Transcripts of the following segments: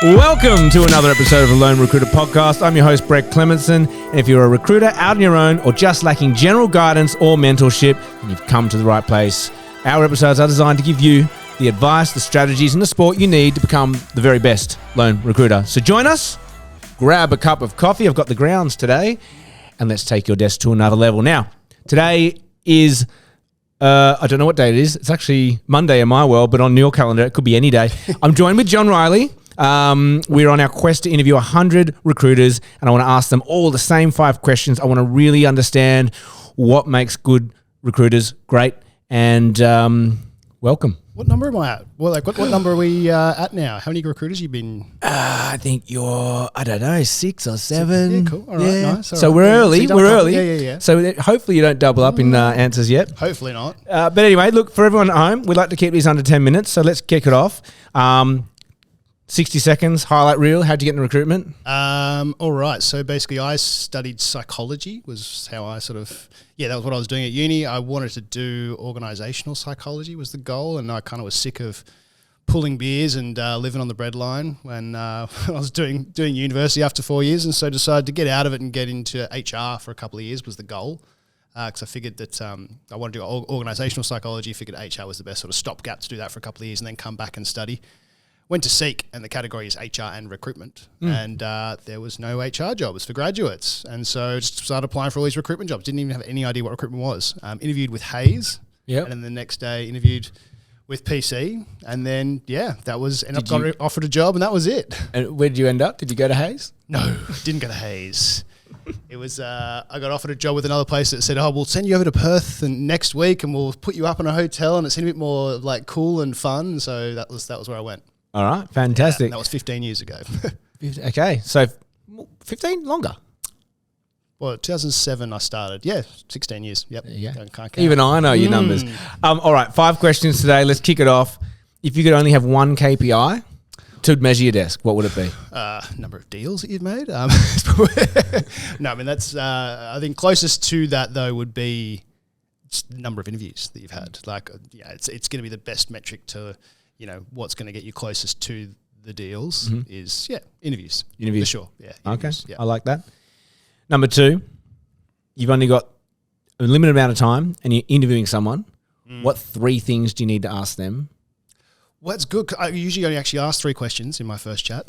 Welcome to another episode of the Lone Recruiter Podcast. I'm your host, Brett Clementson. And if you're a recruiter out on your own or just lacking general guidance or mentorship, then you've come to the right place. Our episodes are designed to give you the advice, the strategies, and the support you need to become the very best lone recruiter. So join us, grab a cup of coffee. I've got the grounds today, and let's take your desk to another level. Now, today is... I don't know what day it is. It's actually Monday in my world, but on your calendar, it could be any day. I'm joined with Jon Riley. We're on our quest to interview 100 recruiters, and I want to ask them all the same 5 questions. I want to really understand what makes good recruiters great. And welcome. What number am I at? Well, what number are we at now? How many recruiters have you been? I think you're, 6 or 7. Yeah, cool. All right, nice. All so right. we're early. So we're early. Yeah. So hopefully you don't double up in answers yet. Hopefully not. But anyway, look, for everyone at home, we'd like to keep these under 10 minutes. So let's kick it off. 60 seconds, highlight reel. How'd you get into recruitment? All right. So basically I studied psychology was how I that was what I was doing at uni. I wanted to do organisational psychology was the goal. And I kind of was sick of pulling beers and living on the breadline when I was doing university after 4 years. And so decided to get out of it and get into HR for a couple of years was the goal. Because I figured that I wanted to do organisational psychology, figured HR was the best sort of stopgap to do that for a couple of years and then come back and study. Went to Seek, and the category is HR and recruitment. And there was no HR jobs for graduates. And so just started applying for all these recruitment jobs. Didn't even have any idea what recruitment was. Interviewed with Hayes. Yep. And then the next day interviewed with PC. And then, got offered a job, and that was it. And where did you end up? Did you go to Hayes? No, didn't go to Hayes. It was, I got offered a job with another place that said, we'll send you over to Perth and next week and we'll put you up in a hotel, and it seemed a bit more like cool and fun. So that was where I went. All right, fantastic. Yeah, that was 15 years ago. Okay, so 15 longer. Well, 2007 I started. Yeah, 16 years. Yep. There you go. Can't count. Even I know your numbers. All right, 5 questions today. Let's kick it off. If you could only have one KPI to measure your desk, what would it be? Number of deals that you've made. No, I mean that's. I think closest to that though would be the number of interviews that you've had. It's going to be the best metric to. What's going to get you closest to the deals is, interviews. Interviews. For sure. Yeah. Okay. Yeah. I like that. Number 2, you've only got a limited amount of time and you're interviewing someone. What 3 things do you need to ask them? Well, that's good. I usually only actually ask 3 questions in my first chat.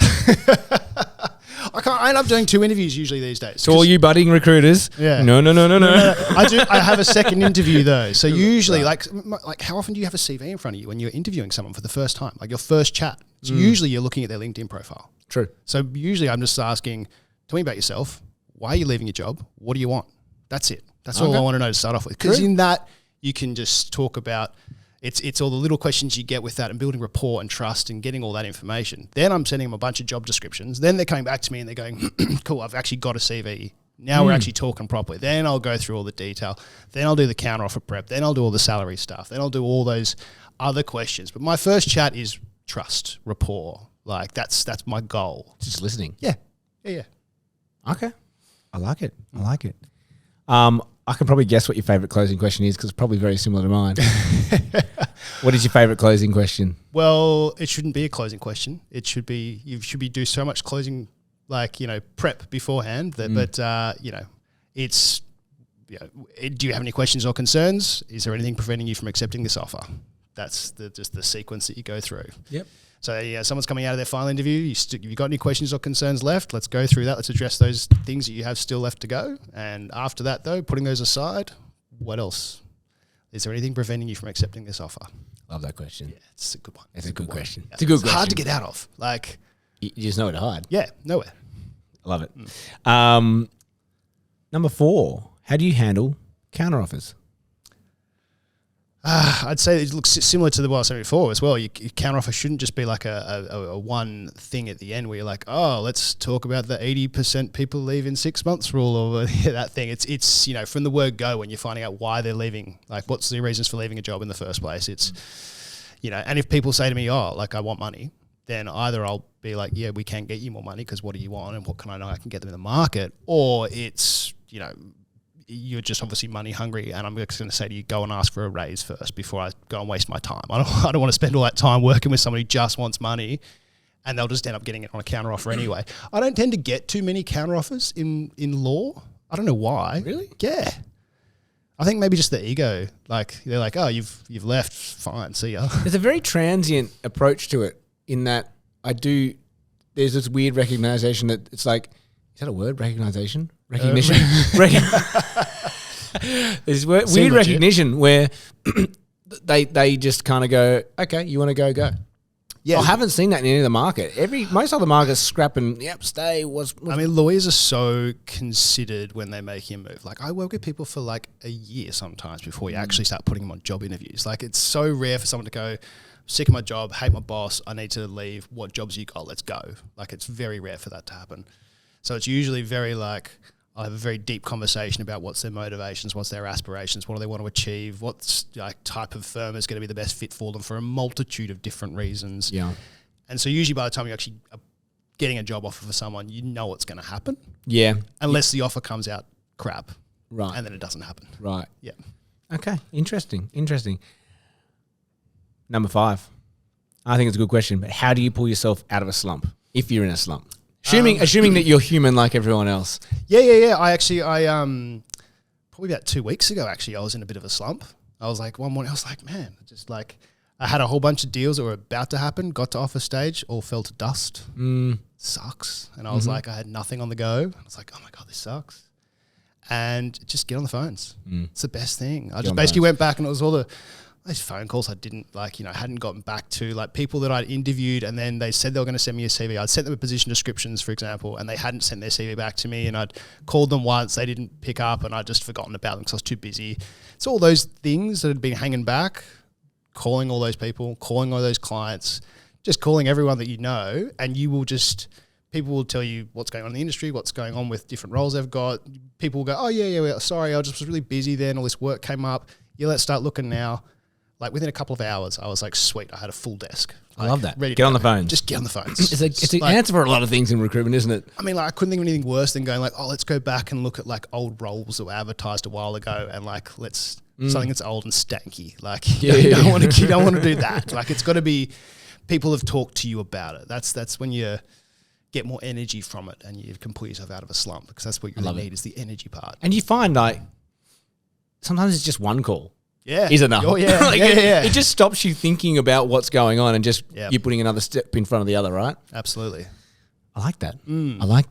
I end up doing 2 interviews usually these days. So all you budding recruiters, no. I have a second interview though. So usually, like how often do you have a CV in front of you when you're interviewing someone for the first time, like your first chat? So usually you're looking at their LinkedIn profile. True. So usually I'm just asking, tell me about yourself. Why are you leaving your job? What do you want? That's it. That's all I want to know to start off with. Because in that you can just talk about. It's all the little questions you get with that and building rapport and trust and getting all that information. Then I'm sending them a bunch of job descriptions. Then they're coming back to me and they're going, cool, I've actually got a CV. Now we're actually talking properly. Then I'll go through all the detail. Then I'll do the counteroffer prep. Then I'll do all the salary stuff. Then I'll do all those other questions. But my first chat is trust, rapport. Like that's my goal. Just listening. Yeah. Okay. I like it. I can probably guess what your favourite closing question is because it's probably very similar to mine. What is your favourite closing question? Well, it shouldn't be a closing question. It should be, do so much closing, prep beforehand that, it's, do you have any questions or concerns? Is there anything preventing you from accepting this offer? That's just the sequence that you go through. Yep. So someone's coming out of their final interview. You got any questions or concerns left? Let's go through that. Let's address those things that you have still left to go. And after that, though, putting those aside, what else? Is there anything preventing you from accepting this offer? Love that question. Yeah, it's a good one. It's a good question. Yeah. It's a good question. It's hard to get out of. You just know where to hide. Yeah, nowhere. I love it. Number 4, how do you handle counteroffers? I'd say it looks similar to what I said before as well. Your counteroffer shouldn't just be like a one thing at the end where you're like, let's talk about the 80% people leave in 6 months rule or that thing. It's from the word go when you're finding out why they're leaving, like what's the reasons for leaving a job in the first place. It's, and if people say to me, I want money, then either I'll be like, yeah, we can get you more money because what do you want and what can I know I can get them in the market? Or it's, you're just obviously money hungry, and I'm just going to say to you, go and ask for a raise first before I go and waste my time. I don't want to spend all that time working with somebody who just wants money and they'll just end up getting it on a counteroffer anyway. I don't tend to get too many counteroffers in law. I don't know why. Really? Yeah. I think maybe just the ego. Like they're like, oh, you've left, fine, see ya. There's a very transient approach to it in that there's this weird recognition that it's like, is that a word? Recognition? Recognition? There's weird recognition where they just kind of go, okay, you want to go, go. Yeah, I haven't seen that in any of the market. Most other markets scrapping, yep, stay. I mean, lawyers are so considered when they're making a move. Like, I work with people for like a year sometimes before you actually start putting them on job interviews. Like, it's so rare for someone to go, sick of my job, hate my boss, I need to leave. What jobs you got? Let's go. Like, it's very rare for that to happen. So it's usually very like, I'll have a very deep conversation about what's their motivations, what's their aspirations, what do they want to achieve, what's like type of firm is going to be the best fit for them for a multitude of different reasons. Yeah. And so usually by the time you're actually getting a job offer for someone, you know what's going to happen. Yeah. Unless the offer comes out crap. Right. And then it doesn't happen. Right. Yeah. Okay. Interesting. Number 5. I think it's a good question, but how do you pull yourself out of a slump if you're in a slump? Assuming that you're human like everyone else. Yeah. I probably about 2 weeks ago, actually, I was in a bit of a slump. I was like, one morning, I was like, man, just like, I had a whole bunch of deals that were about to happen, got to offer stage, all fell to dust. Sucks. And I was like, I had nothing on the go. I was like, oh my God, this sucks. And just get on the phones. It's the best thing. I just basically went back and it was all those phone calls I didn't hadn't gotten back to, like people that I'd interviewed and then they said they were going to send me a CV. I'd sent them a position descriptions, for example, and they hadn't sent their CV back to me, and I'd called them once, they didn't pick up, and I'd just forgotten about them because I was too busy. So all those things that had been hanging back, calling all those people, calling all those clients, just calling everyone that you know, and people will tell you what's going on in the industry, what's going on with different roles they've got. People will go, oh yeah, sorry, I just was really busy then, all this work came up. Yeah, let's start looking now. Like within a couple of hours, I was like, sweet, I had a full desk. I love that. Get on the phones. Just get on the phones. It's an answer for a lot of things in recruitment, isn't it? I mean, like I couldn't think of anything worse than going like, oh, let's go back and look at like old roles that were advertised a while ago and like let's something that's old and stanky. Like you don't want to do that. Like it's got to be people have talked to you about it. That's when you get more energy from it and you can pull yourself out of a slump, because that's what you really need is the energy part. And you find like sometimes it's just one call. Yeah. Is enough. Oh, yeah. Like yeah. It just stops you thinking about what's going on and just you're putting another step in front of the other, right? Absolutely. I like that. I like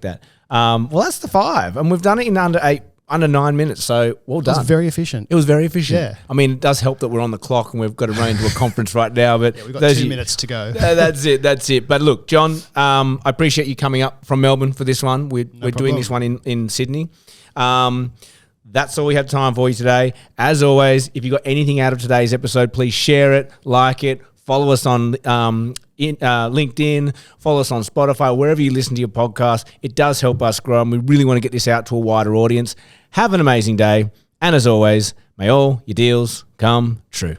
that. Well, that's the 5. And we've done it in under 9 minutes. So well done. It was very efficient. It was very efficient. Yeah. I mean, it does help that we're on the clock and we've got to run into a conference right now. But we've got 2 minutes to go. That's it. But look, Jon, I appreciate you coming up from Melbourne for this one. We're doing this one in Sydney. That's all we have time for you today. As always, if you got anything out of today's episode, please share it, like it, follow us on LinkedIn, follow us on Spotify, wherever you listen to your podcast. It does help us grow, and we really want to get this out to a wider audience. Have an amazing day, and as always, may all your deals come true.